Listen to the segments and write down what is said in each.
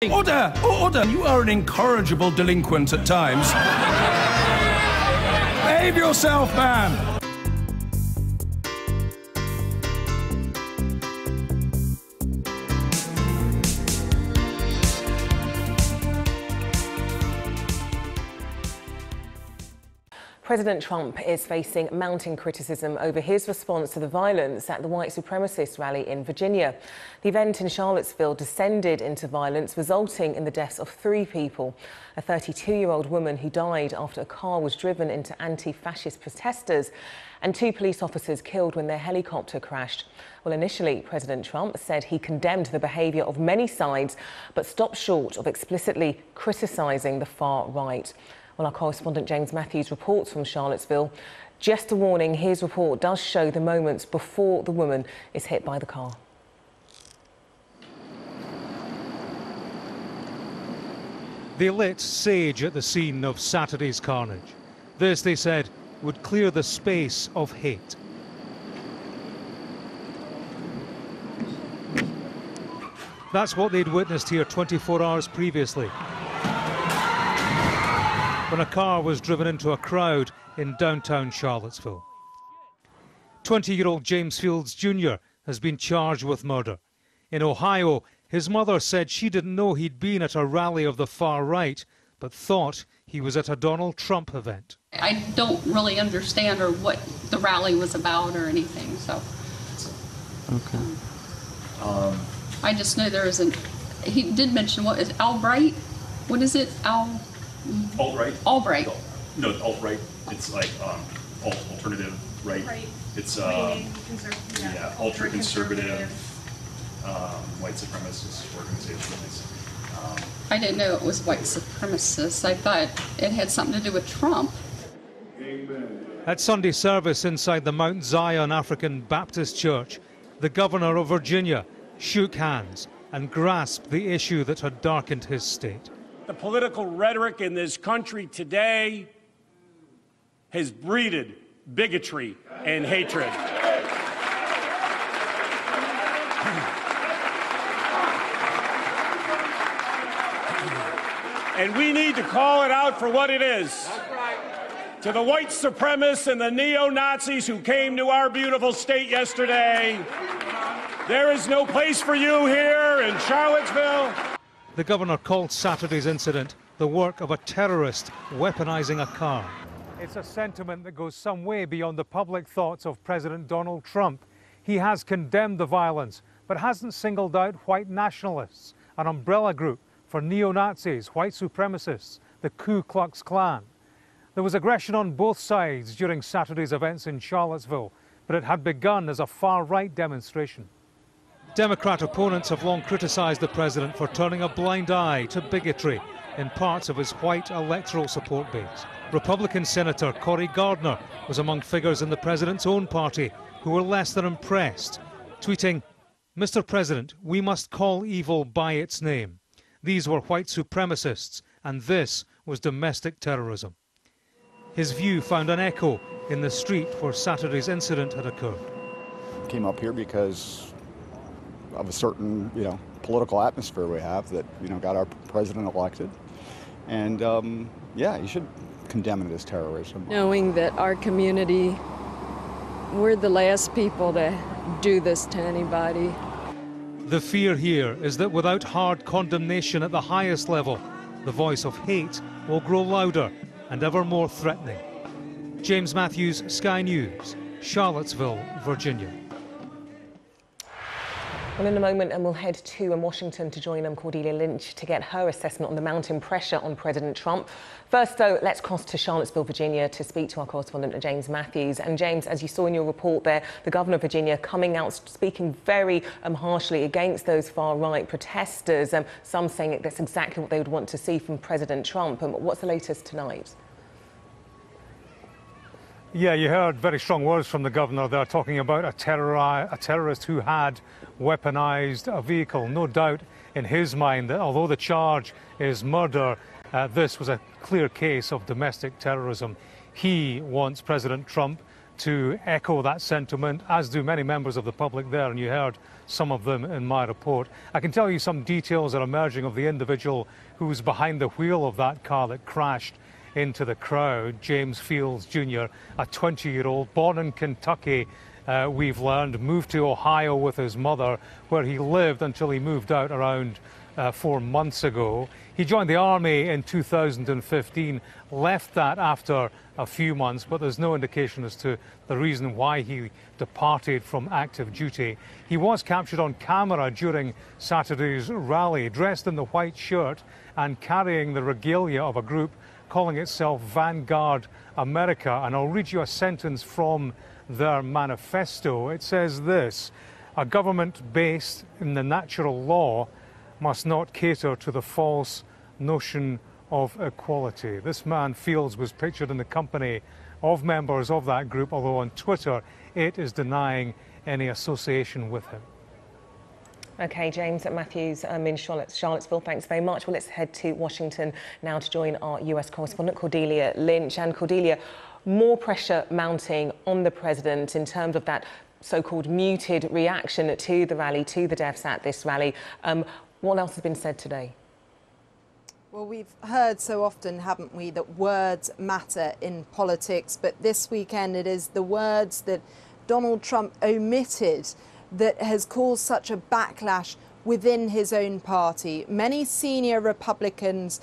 Order! Order! You are an incorrigible delinquent at times. Behave yourself, man! President Trump is facing mounting criticism over his response to the violence at the white supremacist rally in Virginia. The event in Charlottesville descended into violence, resulting in the deaths of 3 people. A 32-year-old woman who died after a car was driven into anti-fascist protesters, and 2 police officers killed when their helicopter crashed. Well, initially, President Trump said he condemned the behaviour of many sides, but stopped short of explicitly criticising the far right. Well, our correspondent James Matthews reports from Charlottesville. Just a warning, his report does show the moments before the woman is hit by the car. They lit sage at the scene of Saturday's carnage. This, they said, would clear the space of hate. That's what they'd witnessed here 24 hours previously, when a car was driven into a crowd in downtown Charlottesville. 20-year-old James Fields Jr. has been charged with murder. In Ohio, his mother said she didn't know he'd been at a rally of the far right, but thought he was at a Donald Trump event. I don't really understand or what the rally was about or anything, so. Okay. I just know there isn't, he did mention, what is Albright? What is it? Alt-right? Albright. No, alt-right. It's like alternative right. It's ultra-conservative white supremacist organizations. I didn't know it was white supremacists. I thought it had something to do with Trump. At Sunday service inside the Mount Zion African Baptist Church, the governor of Virginia shook hands and grasped the issue that had darkened his state. The political rhetoric in this country today has breeded bigotry and hatred. And we need to call it out for what it is. To the white supremacists and the neo-Nazis who came to our beautiful state yesterday, there is no place for you here in Charlottesville. The governor called Saturday's incident the work of a terrorist weaponizing a car. It's a sentiment that goes some way beyond the public thoughts of President Donald Trump. He has condemned the violence, but hasn't singled out white nationalists, an umbrella group for neo-Nazis, white supremacists, the Ku Klux Klan. There was aggression on both sides during Saturday's events in Charlottesville, but it had begun as a far-right demonstration. Democrat opponents have long criticised the president for turning a blind eye to bigotry in parts of his white electoral support base. Republican Senator Cory Gardner was among figures in the president's own party who were less than impressed, tweeting, "Mr. President, we must call evil by its name. These were white supremacists, and this was domestic terrorism." His view found an echo in the street where Saturday's incident had occurred. Came up here because of a certain, political atmosphere we have that, got our president elected. And, yeah, you should condemn it as terrorism. Knowing that our community, we're the last people to do this to anybody. The fear here is that without hard condemnation at the highest level, the voice of hate will grow louder and ever more threatening. James Matthews, Sky News, Charlottesville, Virginia. Well, in a moment, and we'll head to Washington to join Cordelia Lynch to get her assessment on the mounting pressure on President Trump. First, though, let's cross to Charlottesville, Virginia, to speak to our correspondent James Matthews. And James, as you saw in your report there, the governor of Virginia coming out speaking very harshly against those far-right protesters. Some saying that's exactly what they would want to see from President Trump. What's the latest tonight? Yeah, you heard very strong words from the governor there, talking about a terrorist who had weaponized a vehicle. No doubt in his mind that although the charge is murder, this was a clear case of domestic terrorism. He wants President Trump to echo that sentiment, as do many members of the public there, and you heard some of them in my report. I can tell you some details are emerging of the individual who was behind the wheel of that car that crashed into the crowd, James Fields Jr., a 20-year-old, born in Kentucky, we've learned, moved to Ohio with his mother, where he lived until he moved out around 4 months ago. He joined the army in 2015, left that after a few months, but there's no indication as to the reason why he departed from active duty. He was captured on camera during Saturday's rally, dressed in the white shirt and carrying the regalia of a group calling itself Vanguard America. And I'll read you a sentence from their manifesto. It says this: "A government based in the natural law must not cater to the false notion of equality." This man, Fields, was pictured in the company of members of that group, although on Twitter it is denying any association with him. OK, James Matthews in Charlottesville, thanks very much. Well, let's head to Washington now to join our US correspondent, Cordelia Lynch. And Cordelia, more pressure mounting on the president in terms of that so-called muted reaction to the rally, to the deaths at this rally. What else has been said today? Well, we've heard so often, haven't we, that words matter in politics, but this weekend it is the words that Donald Trump omitted that has caused such a backlash within his own party. Many senior Republicans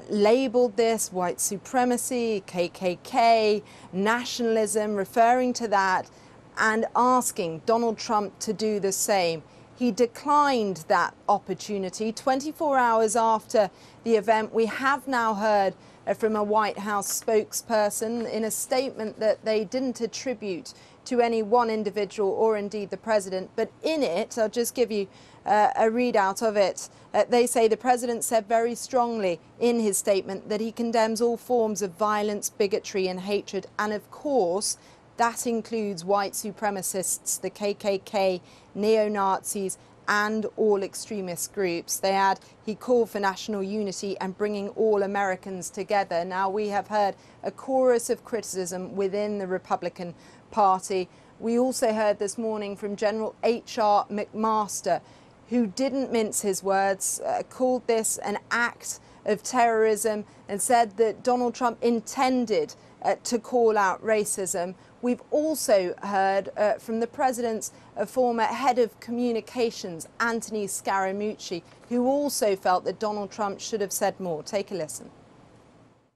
labelled this white supremacy, KKK, nationalism, referring to that and asking Donald Trump to do the same. He declined that opportunity. 24 hours after the event, we have now heard from a White House spokesperson in a statement that they didn't attribute to any one individual or indeed the president. But in it, I'll just give you a readout of it. They say the president said very strongly in his statement that he condemns all forms of violence, bigotry and hatred. And of course, that includes white supremacists, the KKK, neo-Nazis and all extremist groups. They add, he called for national unity and bringing all Americans together. Now, we have heard a chorus of criticism within the Republican Party. We also heard this morning from General H.R. McMaster, who didn't mince his words, called this an act of terrorism and said that Donald Trump intended to call out racism. We've also heard from the president's former head of communications, Anthony Scaramucci, who also felt that Donald Trump should have said more. Take a listen.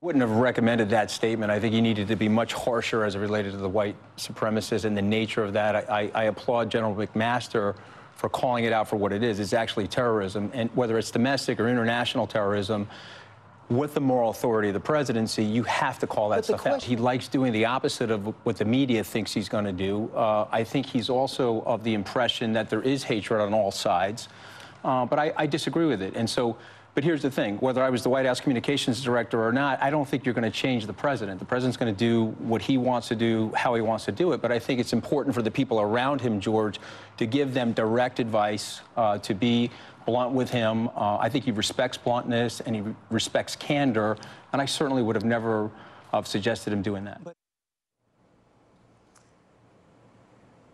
Wouldn't have recommended that statement. I think he needed to be much harsher as it related to the white supremacists and the nature of that. I applaud General McMaster for calling it out for what it is. It's actually terrorism, and whether it's domestic or international terrorism, with the moral authority of the presidency, you have to call that stuff out. He likes doing the opposite of what the media thinks he's going to do. I think he's also of the impression that there is hatred on all sides, but I disagree with it. And so, but here's the thing, whether I was the White House communications director or not, I don't think you're going to change the president. The president's going to do what he wants to do, how he wants to do it. But I think it's important for the people around him, George, to give them direct advice, to be blunt with him. I think he respects bluntness and he respects candor, and I certainly would have never suggested him doing that.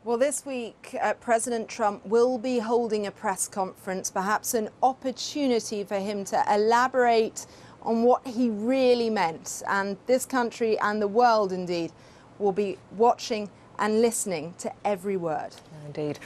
Well, this week, President Trump will be holding a press conference, perhaps an opportunity for him to elaborate on what he really meant. And this country and the world, indeed, will be watching and listening to every word. Indeed.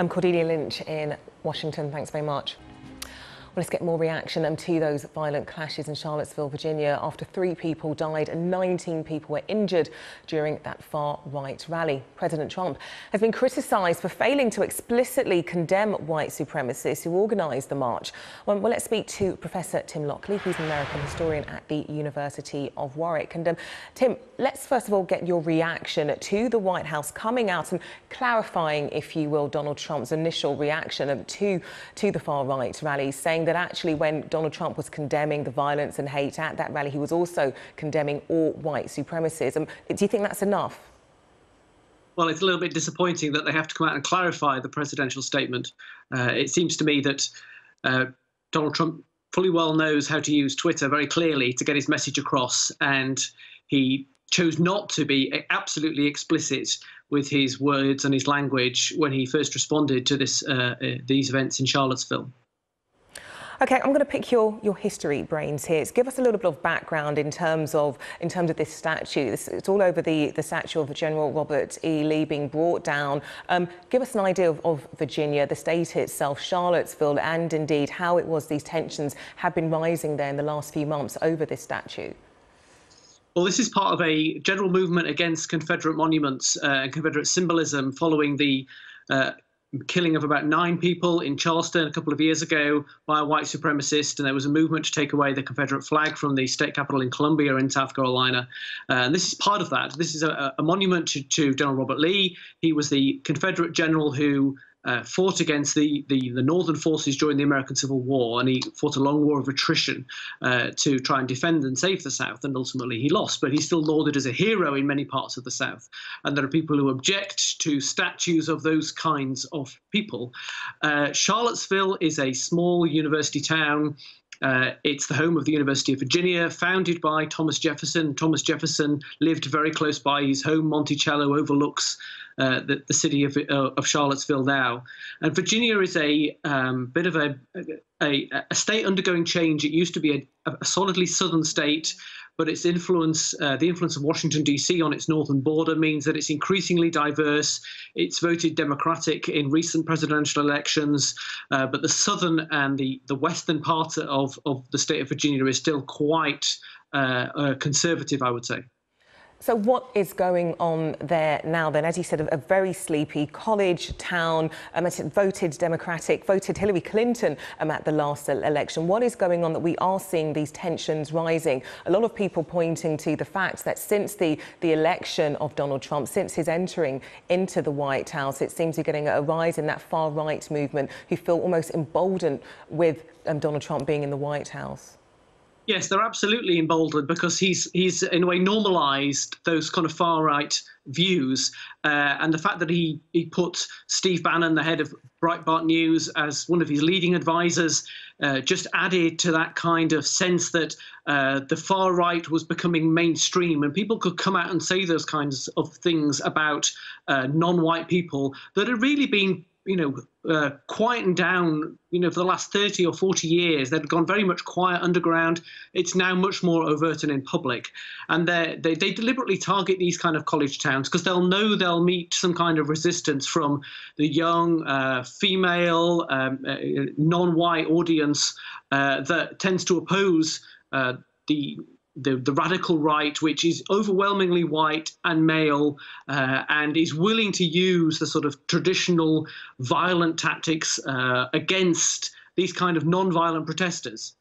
Cordelia Lynch in Washington, thanks very much. Well, let's get more reaction to those violent clashes in Charlottesville, Virginia, after 3 people died and 19 people were injured during that far-right rally. President Trump has been criticised for failing to explicitly condemn white supremacists who organised the march. Well, let's speak to Professor Tim Lockley, who's an American historian at the University of Warwick. And Tim, let's first of all get your reaction to the White House coming out and clarifying, if you will, Donald Trump's initial reaction to the far-right rally, saying that actually when Donald Trump was condemning the violence and hate at that rally, he was also condemning all white supremacists. Do you think that's enough? Well, it's a little bit disappointing that they have to come out and clarify the presidential statement. It seems to me that Donald Trump fully well knows how to use Twitter very clearly to get his message across, and he chose not to be absolutely explicit with his words and his language when he first responded to these events in Charlottesville. OK, I'm going to pick your history brains here. Give us a little bit of background in terms of this statue. It's all over the statue of General Robert E. Lee being brought down. Give us an idea of Virginia, the state itself, Charlottesville, and indeed how it was these tensions have been rising there in the last few months over this statue. Well, this is part of a general movement against Confederate monuments and Confederate symbolism following the killing of about 9 people in Charleston a couple of years ago by a white supremacist, and there was a movement to take away the Confederate flag from the state capitol in Columbia in South Carolina. And this is part of that. This is a monument to General Robert Lee. He was the Confederate general who fought against the Northern forces during the American Civil War, and he fought a long war of attrition to try and defend and save the South, and ultimately he lost, but he's still lauded as a hero in many parts of the South. And there are people who object to statues of those kinds of people. Charlottesville is a small university town. It's the home of the University of Virginia, founded by Thomas Jefferson. Thomas Jefferson lived very close by. His home, Monticello, overlooks the city of Charlottesville now. And Virginia is a bit of a state undergoing change. It used to be a solidly southern state, but its influence, the influence of Washington, D.C. on its northern border means that it's increasingly diverse. It's voted Democratic in recent presidential elections, but the southern and the western part of the state of Virginia is still quite conservative, I would say. So what is going on there now then? As you said, a very sleepy college town, voted Democratic, voted Hillary Clinton at the last election. What is going on that we are seeing these tensions rising? A lot of people pointing to the fact that since the election of Donald Trump, since his entering into the White House, it seems to be getting a rise in that far-right movement who feel almost emboldened with Donald Trump being in the White House. Yes, they're absolutely emboldened because he's in a way normalised those kind of far-right views. And the fact that he put Steve Bannon, the head of Breitbart News, as one of his leading advisors, just added to that kind of sense that the far right was becoming mainstream, and people could come out and say those kinds of things about non-white people that had really been quietened down, for the last 30 or 40 years. They'd gone very much quiet underground. It's now much more overt and in public. And they deliberately target these kind of college towns because they'll know they'll meet some kind of resistance from the young, female, non-white audience that tends to oppose the radical right, which is overwhelmingly white and male, and is willing to use the sort of traditional violent tactics against these kind of non-violent protesters.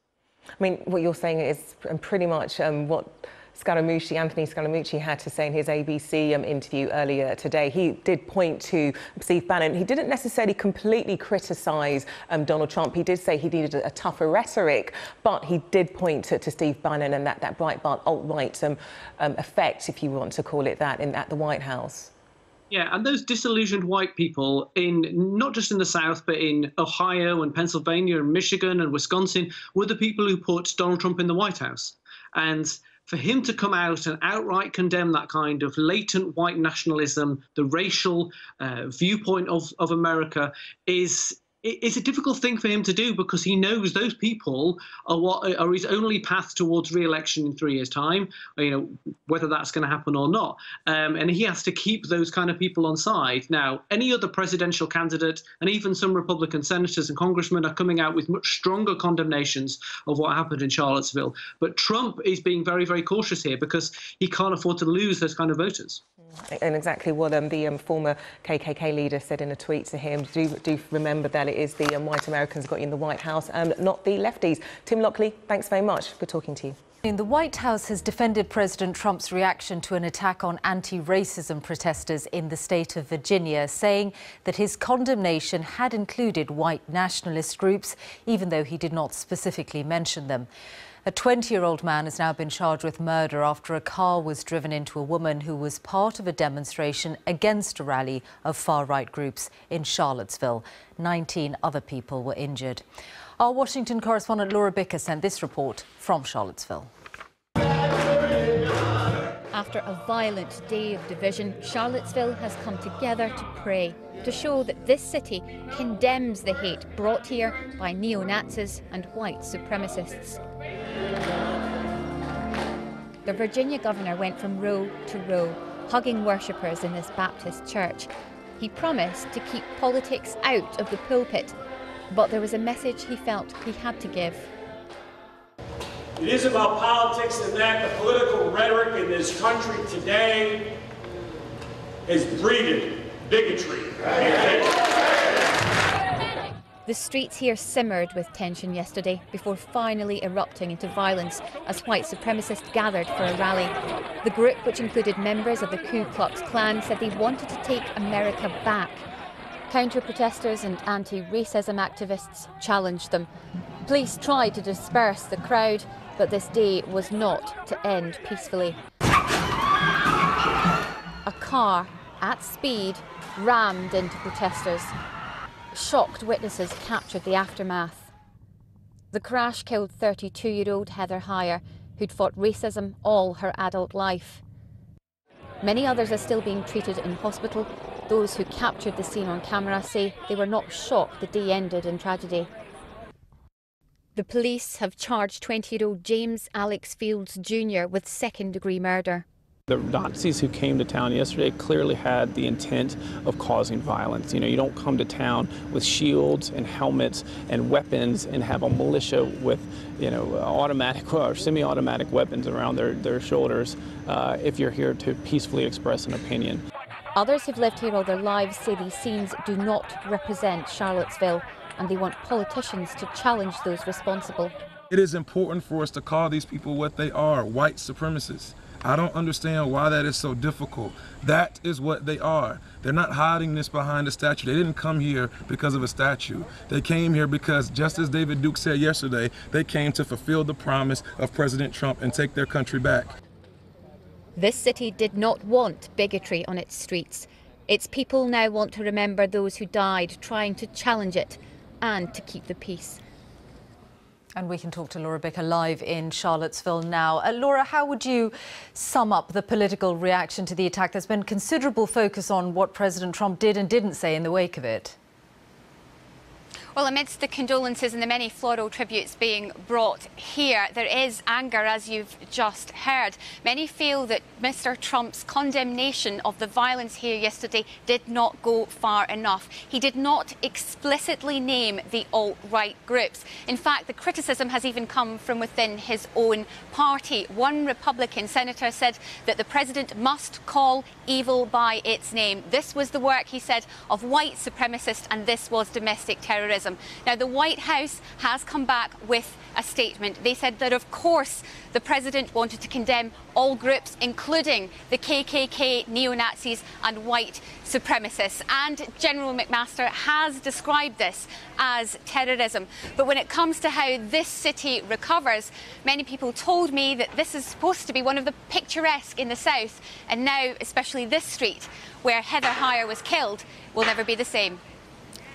I mean, what you're saying is pretty much what Anthony Scaramucci had to say in his ABC interview earlier today. He did point to Steve Bannon. He didn't necessarily completely criticise Donald Trump. He did say he needed a tougher rhetoric, but he did point to Steve Bannon and that Breitbart alt-right effect, if you want to call it that, at the White House. Yeah, and those disillusioned white people not just in the South, but in Ohio and Pennsylvania and Michigan and Wisconsin, were the people who put Donald Trump in the White House. And for him to come out and outright condemn that kind of latent white nationalism, the racial viewpoint of America, is a difficult thing for him to do because he knows those people are his only path towards re-election in 3 years' time, whether that's going to happen or not. And he has to keep those kind of people on side. Now, any other presidential candidate and even some Republican senators and congressmen are coming out with much stronger condemnations of what happened in Charlottesville. But Trump is being very, very cautious here because he can't afford to lose those kind of voters. And exactly what the former KKK leader said in a tweet to him. Do remember that it is the white Americans got you in the White House and not the lefties. Tim Lockley, thanks very much. Good talking to you. The White House has defended President Trump's reaction to an attack on anti-racism protesters in the state of Virginia, saying that his condemnation had included white nationalist groups, even though he did not specifically mention them. A 20-year-old man has now been charged with murder after a car was driven into a woman who was part of a demonstration against a rally of far-right groups in Charlottesville. 19 other people were injured. Our Washington correspondent Laura Bicker sent this report from Charlottesville. After a violent day of division, Charlottesville has come together to pray, to show that this city condemns the hate brought here by neo-Nazis and white supremacists. The Virginia governor went from row to row, hugging worshippers in this Baptist church. He promised to keep politics out of the pulpit, but there was a message he felt he had to give. It is about politics in that the political rhetoric in this country today has breeded bigotry. The streets here simmered with tension yesterday before finally erupting into violence as white supremacists gathered for a rally. The group, which included members of the Ku Klux Klan, said they wanted to take America back. Counter-protesters and anti-racism activists challenged them. Police tried to disperse the crowd, but this day was not to end peacefully. A car, at speed, rammed into protesters. Shocked witnesses captured the aftermath. The crash killed 32-year-old Heather Heyer, who'd fought racism all her adult life. Many others are still being treated in hospital. Those who captured the scene on camera say they were not shocked the day ended in tragedy. The police have charged 20-year-old James Alex Fields Jr. with second-degree murder. The Nazis who came to town yesterday clearly had the intent of causing violence. You know, you don't come to town with shields and helmets and weapons and have a militia with, you know, automatic or semi-automatic weapons around their shoulders if you're here to peacefully express an opinion. Others who've lived here all their lives say these scenes do not represent Charlottesville, and they want politicians to challenge those responsible. It is important for us to call these people what they are, white supremacists. I don't understand why that is so difficult. That is what they are. They're not hiding this behind a statue. They didn't come here because of a statue. They came here because, just as David Duke said yesterday, they came to fulfill the promise of President Trump and take their country back. This city did not want bigotry on its streets. Its people now want to remember those who died trying to challenge it and to keep the peace. And we can talk to Laura Bicker live in Charlottesville now. Laura, how would you sum up the political reaction to the attack? There's been considerable focus on what President Trump did and didn't say in the wake of it. Well, amidst the condolences and the many floral tributes being brought here, there is anger, as you've just heard. Many feel that Mr. Trump's condemnation of the violence here yesterday did not go far enough. He did not explicitly name the alt-right groups. In fact, the criticism has even come from within his own party. One Republican senator said that the president must call evil by its name. This was the work, he said, of white supremacists, and this was domestic terrorism. Now, the White House has come back with a statement. They said that, of course, the president wanted to condemn all groups, including the KKK, neo-Nazis and white supremacists. And General McMaster has described this as terrorism. But when it comes to how this city recovers, many people told me that this is supposed to be one of the picturesque in the south. And now, especially this street, where Heather Heyer was killed, will never be the same.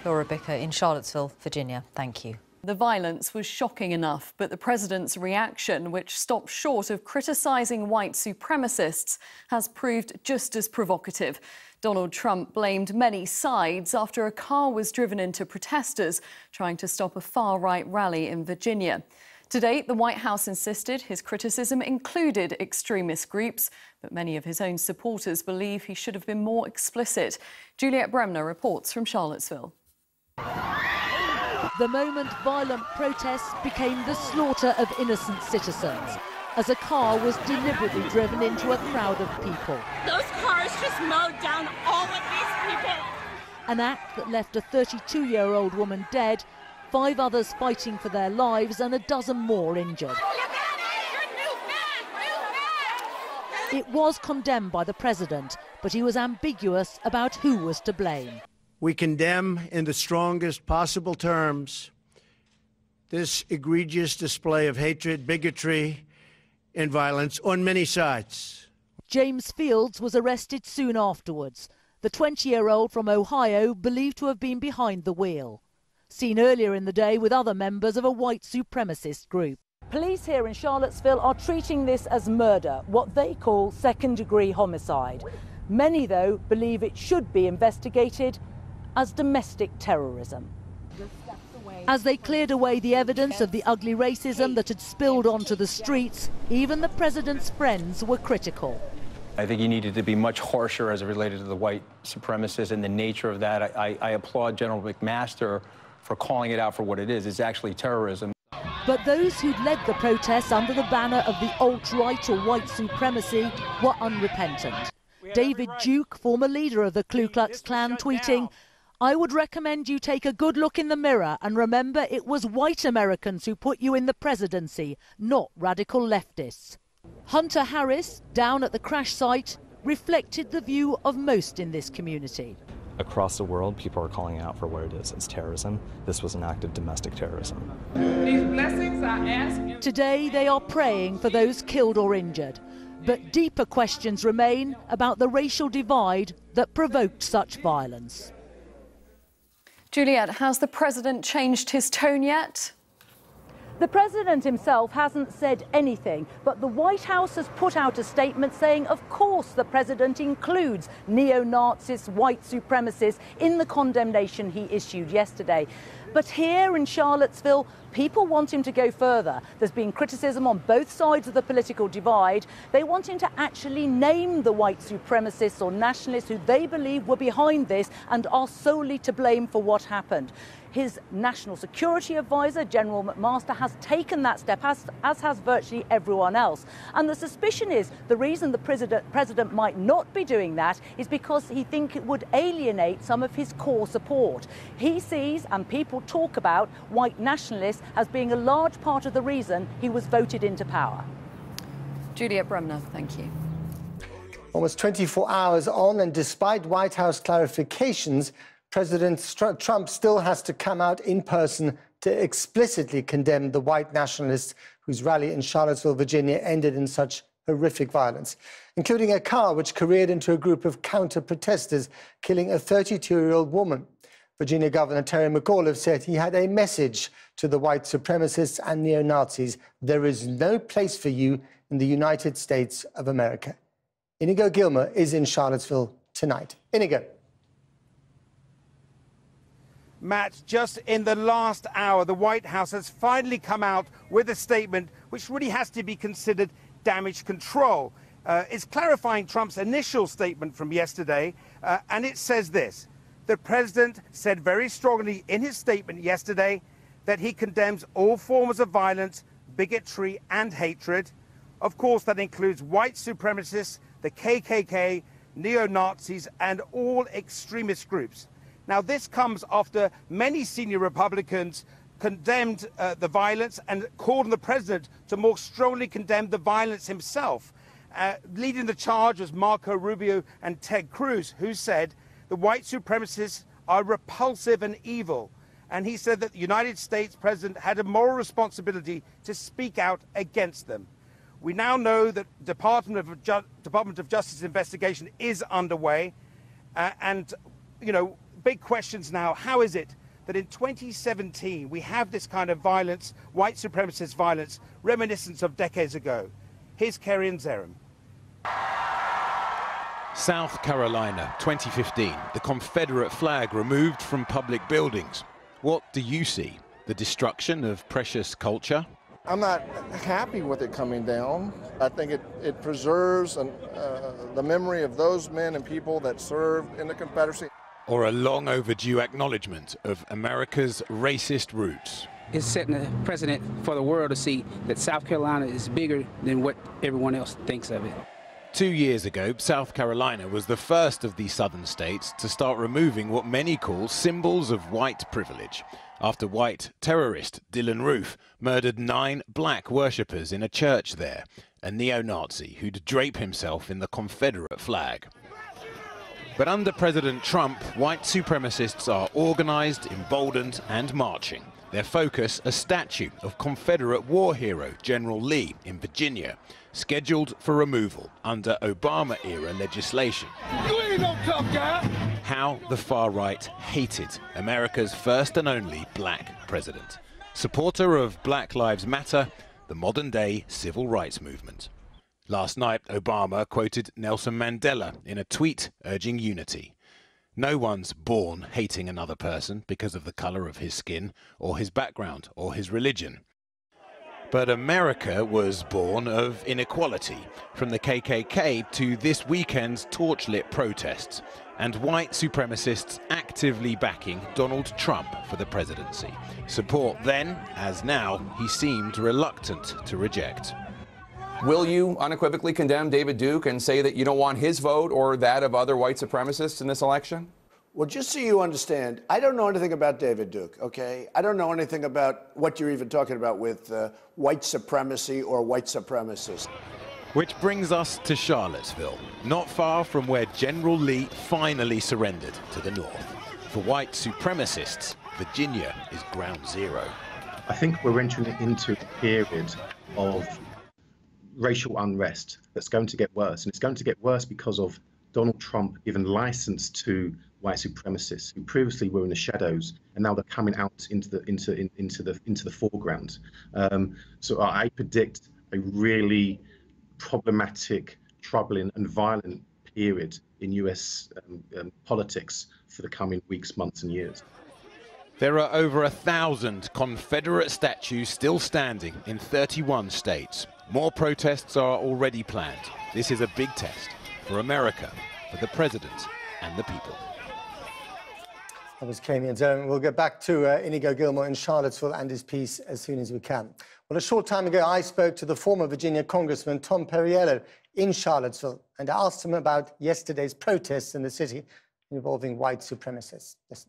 Laura Bicker in Charlottesville, Virginia. Thank you. The violence was shocking enough, but the president's reaction, which stopped short of criticising white supremacists, has proved just as provocative. Donald Trump blamed many sides after a car was driven into protesters trying to stop a far-right rally in Virginia. To date, the White House insisted his criticism included extremist groups, but many of his own supporters believe he should have been more explicit. Juliet Bremner reports from Charlottesville. The moment violent protests became the slaughter of innocent citizens, as a car was deliberately driven into a crowd of people. Those cars just mowed down all of these people. An act that left a 32-year-old woman dead, 5 others fighting for their lives and a dozen more injured. It was condemned by the president, but he was ambiguous about who was to blame. We condemn in the strongest possible terms this egregious display of hatred, bigotry, and violence on many sides. James Fields was arrested soon afterwards. The 20-year-old from Ohio believed to have been behind the wheel. Seen earlier in the day with other members of a white supremacist group. Police here in Charlottesville are treating this as murder, what they call second-degree homicide. Many, though, believe it should be investigated as domestic terrorism. As they cleared away the evidence of the ugly racism that had spilled onto the streets, even the president's friends were critical. I think he needed to be much harsher as it related to the white supremacists and the nature of that. I applaud General McMaster for calling it out for what it is. It's actually terrorism. But those who'd led the protests under the banner of the alt-right or white supremacy were unrepentant. David Duke, former leader of the Ku Klux Klan, tweeting, "I would recommend you take a good look in the mirror and remember it was white Americans who put you in the presidency, not radical leftists." Hunter Harris, down at the crash site, reflected the view of most in this community. Across the world, people are calling out for what it is. It's terrorism. This was an act of domestic terrorism. These blessings I ask. Today, they are praying for those killed or injured. But deeper questions remain about the racial divide that provoked such violence. Juliet, has the president changed his tone yet? The president himself hasn't said anything, but the White House has put out a statement saying, of course, the president includes neo-Nazis, white supremacists in the condemnation he issued yesterday. But here in Charlottesville, people want him to go further. There's been criticism on both sides of the political divide. They want him to actually name the white supremacists or nationalists who they believe were behind this and are solely to blame for what happened. His national security advisor, General McMaster, has taken that step, as has virtually everyone else. And the suspicion is the reason the president might not be doing that is because he thinks it would alienate some of his core support. He sees, and people talk about, white nationalists as being a large part of the reason he was voted into power. Juliet Bremner, thank you. Almost 24 hours on, and despite White House clarifications, President Trump still has to come out in person to explicitly condemn the white nationalists whose rally in Charlottesville, Virginia ended in such horrific violence, including a car which careered into a group of counter-protesters, killing a 32-year-old woman. Virginia Governor Terry McAuliffe said he had a message to the white supremacists and neo-Nazis: there is no place for you in the United States of America. Inigo Gilmer is in Charlottesville tonight. Inigo. Matt, just in the last hour, the White House has finally come out with a statement which really has to be considered damage control. It's clarifying Trump's initial statement from yesterday, and it says this. The president said very strongly in his statement yesterday that he condemns all forms of violence, bigotry and hatred. Of course, that includes white supremacists, the KKK, neo-Nazis and all extremist groups. Now, this comes after many senior Republicans condemned the violence and called on the president to more strongly condemn the violence himself. Leading the charge was Marco Rubio and Ted Cruz, who said the white supremacists are repulsive and evil. And he said that the United States president had a moral responsibility to speak out against them. We now know that Department of Justice investigation is underway. And, you know, big questions now. How is it that in 2017 we have this kind of violence, white supremacist violence, reminiscent of decades ago? Here's Kerry Zerim. South Carolina, 2015. The Confederate flag removed from public buildings. What do you see? The destruction of precious culture? I'm not happy with it coming down. I think it preserves the memory of those men and people that served in the Confederacy. Or a long overdue acknowledgement of America's racist roots. It's setting the precedent for the world to see that South Carolina is bigger than what everyone else thinks of it. 2 years ago, South Carolina was the first of the southern states to start removing what many call symbols of white privilege, after white terrorist Dylan Roof murdered 9 black worshippers in a church there, a neo-Nazi who'd drape himself in the Confederate flag. But under President Trump, white supremacists are organized, emboldened and marching. Their focus, a statue of Confederate war hero General Lee in Virginia, scheduled for removal under Obama-era legislation. You ain't no tough guy. How the far right hated America's first and only black president. Supporter of Black Lives Matter, the modern-day civil rights movement. Last night, Obama quoted Nelson Mandela in a tweet urging unity. No one's born hating another person because of the colour of his skin, or his background, or his religion. But America was born of inequality, from the KKK to this weekend's torchlit protests, and white supremacists actively backing Donald Trump for the presidency. Support then, as now, he seemed reluctant to reject. Will you unequivocally condemn David Duke and say that you don't want his vote or that of other white supremacists in this election? Well, just so you understand, I don't know anything about David Duke, okay? I don't know anything about what you're even talking about with white supremacy or white supremacists. Which brings us to Charlottesville, not far from where General Lee finally surrendered to the north. For white supremacists, Virginia is ground zero. I think we're entering into a period of racial unrest that's going to get worse, and it's going to get worse because of Donald Trump giving license to white supremacists who previously were in the shadows, and now they're coming out into the foreground. So I predict a really problematic, troubling, and violent period in U.S. Politics for the coming weeks, months, and years. There are over 1,000 Confederate statues still standing in 31 states. More protests are already planned. This is a big test for America, for the president and the people. That was Kamian's own. We'll get back to Inigo Gilmore in Charlottesville and his piece as soon as we can. Well, a short time ago, I spoke to the former Virginia Congressman Tom Perriello in Charlottesville and asked him about yesterday's protests in the city involving white supremacists. Listen.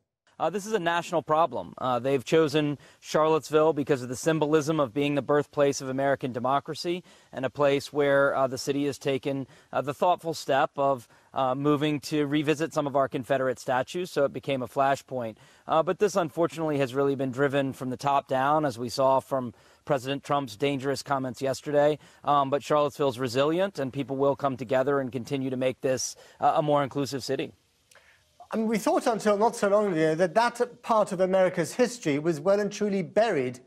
This is a national problem. They've chosen Charlottesville because of the symbolism of being the birthplace of American democracy and a place where the city has taken the thoughtful step of moving to revisit some of our Confederate statues, so it became a flashpoint. But this, unfortunately, has really been driven from the top down, as we saw from President Trump's dangerous comments yesterday. But Charlottesville's resilient, and people will come together and continue to make this a more inclusive city. I mean, we thought until not so long ago that that part of America's history was well and truly buried.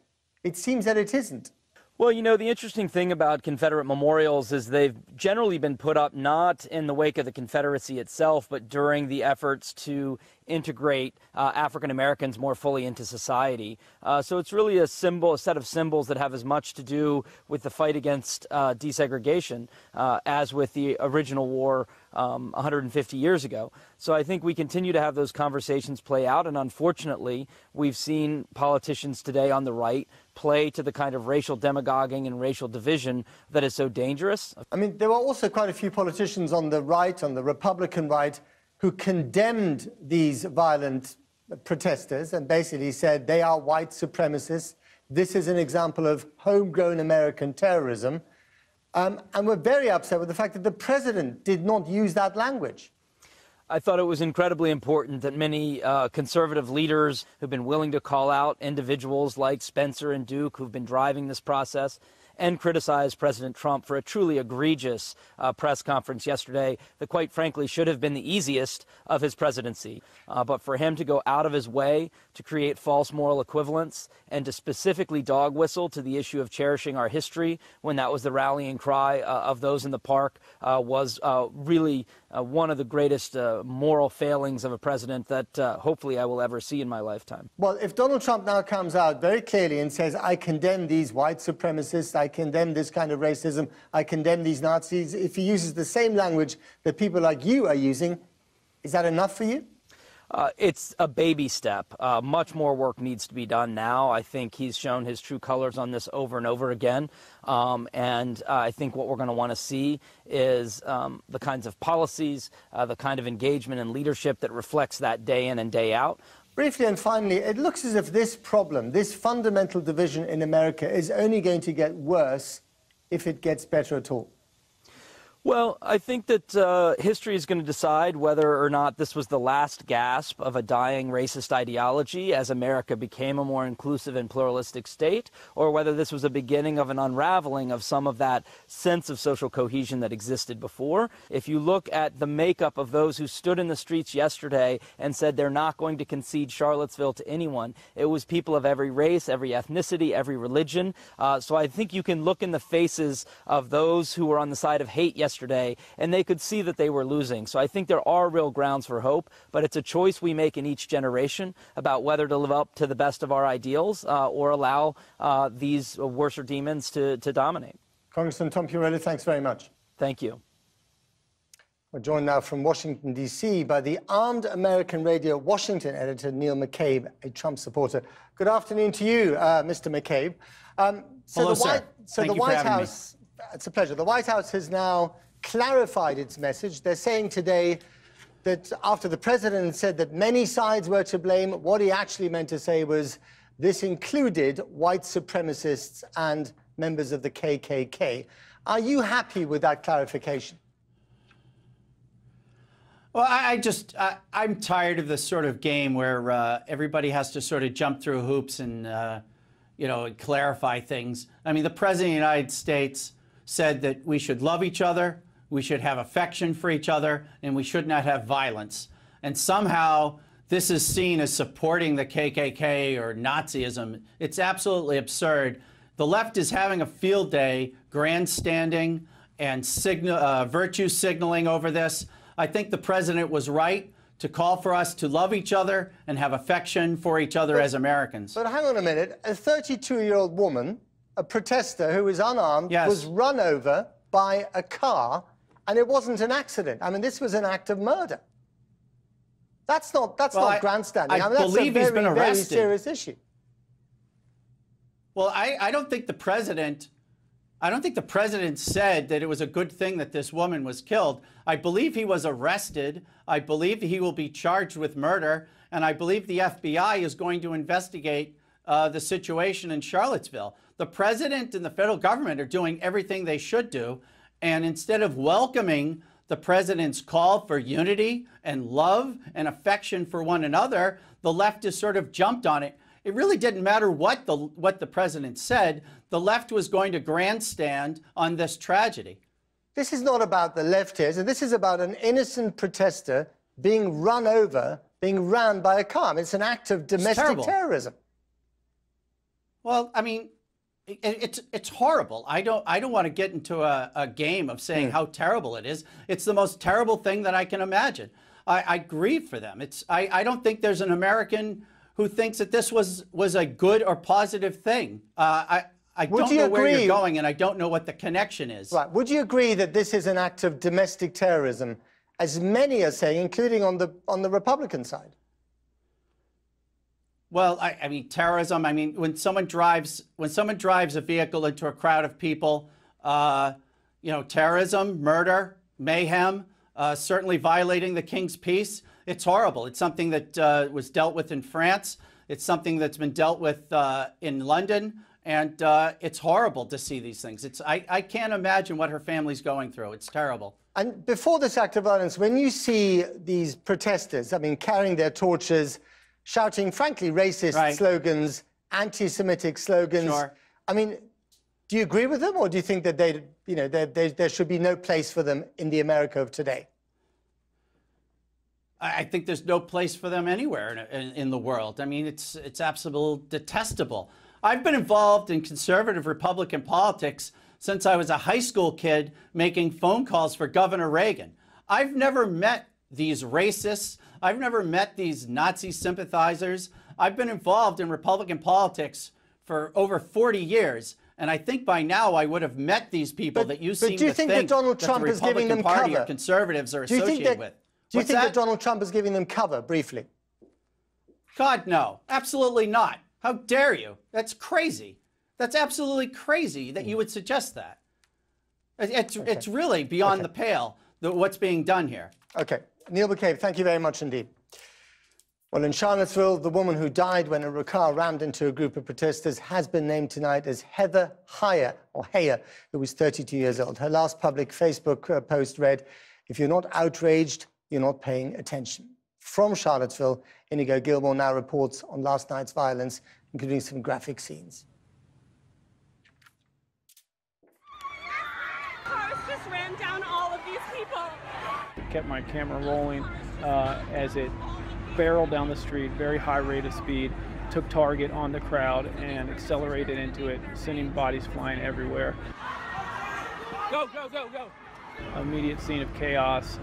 It seems that it isn't. Well, you know, the interesting thing about Confederate memorials is they've generally been put up not in the wake of the Confederacy itself, but during the efforts to integrate African Americans more fully into society. So it's really a symbol, a set of symbols that have as much to do with the fight against desegregation as with the original war 150 years ago. So I think we continue to have those conversations play out, and unfortunately, we've seen politicians today on the right play to the kind of racial demagoguing and racial division that is so dangerous. I mean, there were also quite a few politicians on the right, on the Republican right, who condemned these violent protesters and basically said they are white supremacists. This is an example of homegrown American terrorism. And we're very upset with the fact that the president did not use that language. I thought it was incredibly important that many conservative leaders who've been willing to call out individuals like Spencer and Duke who've been driving this process and criticize President Trump for a truly egregious press conference yesterday that, quite frankly, should have been the easiest of his presidency. But for him to go out of his way to create false moral equivalence and to specifically dog whistle to the issue of cherishing our history when that was the rallying cry of those in the park was really one of the greatest moral failings of a president that hopefully I will ever see in my lifetime. Well, if Donald Trump now comes out very clearly and says, I condemn these white supremacists, I condemn this kind of racism, I condemn these Nazis, if he uses the same language that people like you are using, is that enough for you? It's a baby step. Much more work needs to be done now. I think he's shown his true colors on this over and over again. And I think what we're going to want to see is the kinds of policies, the kind of engagement and leadership that reflects that day in and day out. Briefly and finally, it looks as if this problem, this fundamental division in America, is only going to get worse if it gets better at all. Well, I think that history is going to decide whether or not this was the last gasp of a dying racist ideology as America became a more inclusive and pluralistic state, or whether this was a beginning of an unraveling of some of that sense of social cohesion that existed before. If you look at the makeup of those who stood in the streets yesterday and said they're not going to concede Charlottesville to anyone, it was people of every race, every ethnicity, every religion. So I think you can look in the faces of those who were on the side of hate yesterday, and they could see that they were losing. So I think there are real grounds for hope, but it's a choice we make in each generation about whether to live up to the best of our ideals or allow these worser demons to dominate. Congressman Tom Chiarelli, thanks very much. Thank you. We're joined now from Washington, D.C. by the Armed American Radio Washington editor, Neil McCabe, a Trump supporter. Good afternoon to you, Mr. McCabe. Hello, sir. Thank you for having me. It's a pleasure. The White House has now clarified its message. They're saying today that after the president said that many sides were to blame, what he actually meant to say was this included white supremacists and members of the KKK. Are you happy with that clarification? Well, I'm tired of this sort of game where everybody has to sort of jump through hoops and, clarify things. I mean, the President of the United States said that we should love each other, we should have affection for each other, and we should not have violence. And somehow this is seen as supporting the KKK or Nazism. It's absolutely absurd. The left is having a field day grandstanding and virtue signaling over this. I think the president was right to call for us to love each other and have affection for each other as Americans. But hang on a minute. A 32-year-old woman, a protester who was unarmed, was run over by a car, and it wasn't an accident. I mean, this was an act of murder. That's not grandstanding. I mean, that's a very, very serious issue. Well, I don't think the president said that it was a good thing that this woman was killed. I believe he was arrested. I believe he will be charged with murder. And I believe the FBI is going to investigate the situation in Charlottesville. The president and the federal government are doing everything they should do. And instead of welcoming the president's call for unity and love and affection for one another, the left has sort of jumped on it. It really didn't matter what the president said. The left was going to grandstand on this tragedy. This is not about the left here. So this is about an innocent protester being run over, being rammed by a car. I mean, it's an act of domestic terrorism. Well, I mean, it's horrible. I don't want to get into a game of saying how terrible it is. It's the most terrible thing that I can imagine. I grieve for them. I don't think there's an American who thinks that this was a good or positive thing. I don't know where you're going, and I don't know what the connection is. Right. Would you agree that this is an act of domestic terrorism, as many are saying, including on the Republican side? Well, I mean, terrorism. I mean, when someone drives a vehicle into a crowd of people, terrorism, murder, mayhem, certainly violating the King's peace. It's horrible. It's something that was dealt with in France. It's something that's been dealt with in London. And it's horrible to see these things. I can't imagine what her family's going through. It's terrible. And before this act of violence, when you see these protesters, I mean, carrying their torches, shouting, frankly, racist slogans, anti-Semitic slogans, I mean, do you agree with them, or do you think that there should be no place for them in the America of today? I think there's no place for them anywhere in the world. I mean, it's absolutely detestable. I've been involved in conservative Republican politics since I was a high school kid making phone calls for Governor Reagan. I've never met these racists. I've never met these Nazi sympathizers. I've been involved in Republican politics for over 40 years. And I think by now I would have met these people that you seem to think that Donald Trump is giving them Party cover? or conservatives are associated with. Do you think that Donald Trump is giving them cover, briefly? God, no. Absolutely not. How dare you? That's crazy. That's absolutely crazy that you would suggest that. It's really beyond the pale, what's being done here. Okay. Neil McCabe, thank you very much indeed. Well, in Charlottesville, the woman who died when a car rammed into a group of protesters has been named tonight as Heather Heyer, who was 32 years old. Her last public Facebook post read, "If you're not outraged, you're not paying attention." From Charlottesville, Inigo Gilmore now reports on last night's violence, including some graphic scenes. Cars just ran down all of these people. Kept my camera rolling as it barreled down the street, very high rate of speed, took target on the crowd and accelerated into it, sending bodies flying everywhere. Go, go, go, go. Immediate scene of chaos,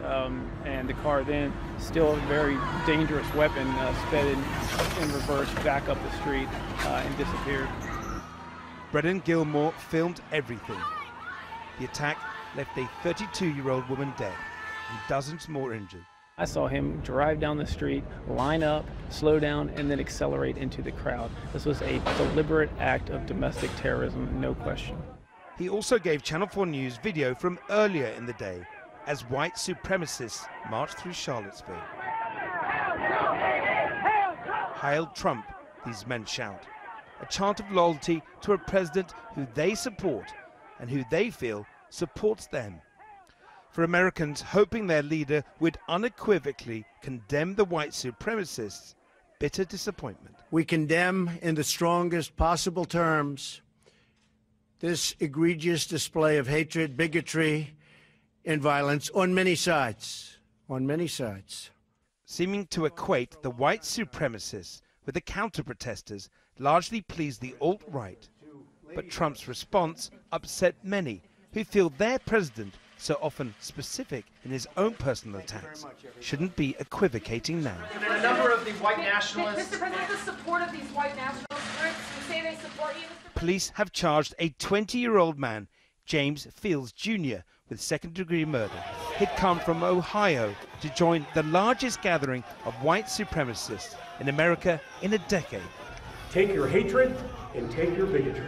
and the car then, still a very dangerous weapon, sped in reverse back up the street and disappeared. Brendan Gilmore filmed everything. The attack left a 32-year-old woman dead and dozens more injured. I saw him drive down the street, line up, slow down, and then accelerate into the crowd. This was a deliberate act of domestic terrorism, no question. He also gave Channel 4 News video from earlier in the day as white supremacists marched through Charlottesville. "Hail Trump," these men shout, a chant of loyalty to a president who they support and who they feel supports them. For Americans hoping their leader would unequivocally condemn the white supremacists, bitter disappointment. We condemn in the strongest possible terms this egregious display of hatred, bigotry, and violence on many sides. On many sides. Seeming to equate the white supremacists with the counter-protesters largely pleased the alt-right. But Trump's response upset many who feel their president, so often specific in his own personal attacks, shouldn't be equivocating now. A number of the white nationalists... Mr. President, the support of these white nationalist groups who say they support you, Mr. President. Police have charged a 20-year-old man, James Fields Jr., with second-degree murder. He'd come from Ohio to join the largest gathering of white supremacists in America in a decade. Take your hatred and take your bigotry.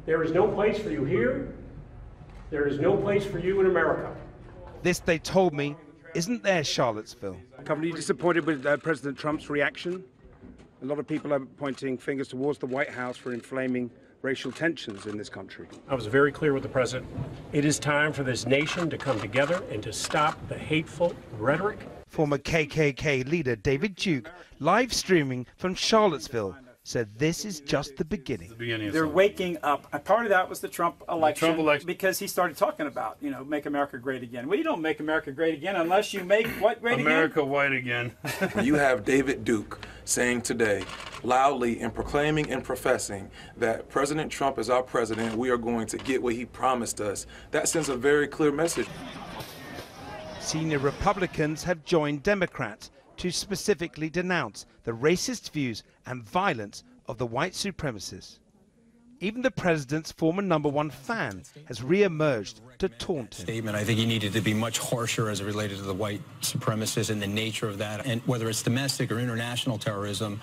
There is no place for you here. There is no place for you in America. This, they told me, isn't their Charlottesville. Are you disappointed with President Trump's reaction? A lot of people are pointing fingers towards the White House for inflaming racial tensions in this country. I was very clear with the president. It is time for this nation to come together and to stop the hateful rhetoric. Former KKK leader David Duke, live streaming from Charlottesville, said this is just the beginning. They're waking up. A part of that was the Trump election, because he started talking about, make America great again. Well, you don't make America great again unless you make what great America again? white again. You have David Duke saying today, loudly and proclaiming and professing that President Trump is our president. We are going to get what he promised us. That sends a very clear message. Senior Republicans have joined Democrats to specifically denounce the racist views and violence of the white supremacists. Even the president's former #1 fan has re-emerged to taunt him. I think he needed to be much harsher as it related to the white supremacists and the nature of that. And whether it's domestic or international terrorism,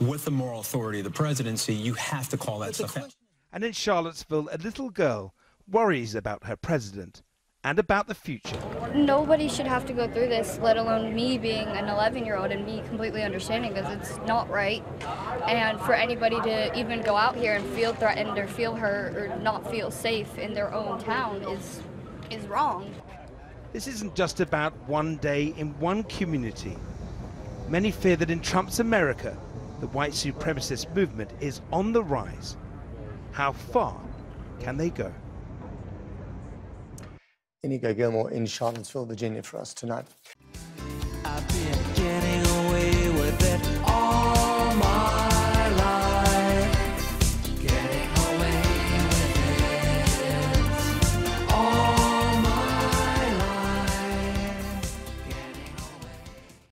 with the moral authority of the presidency, you have to call that stuff out. And in Charlottesville, a little girl worries about her president and about the future. Nobody should have to go through this, let alone me being an 11-year-old and me completely understanding, because it's not right. And for anybody to even go out here and feel threatened or feel hurt or not feel safe in their own town is wrong. This isn't just about one day in one community. Many fear that in Trump's America, the white supremacist movement is on the rise. How far can they go? Inigo Gilmore in Charlottesville, Virginia, for us tonight. I've been getting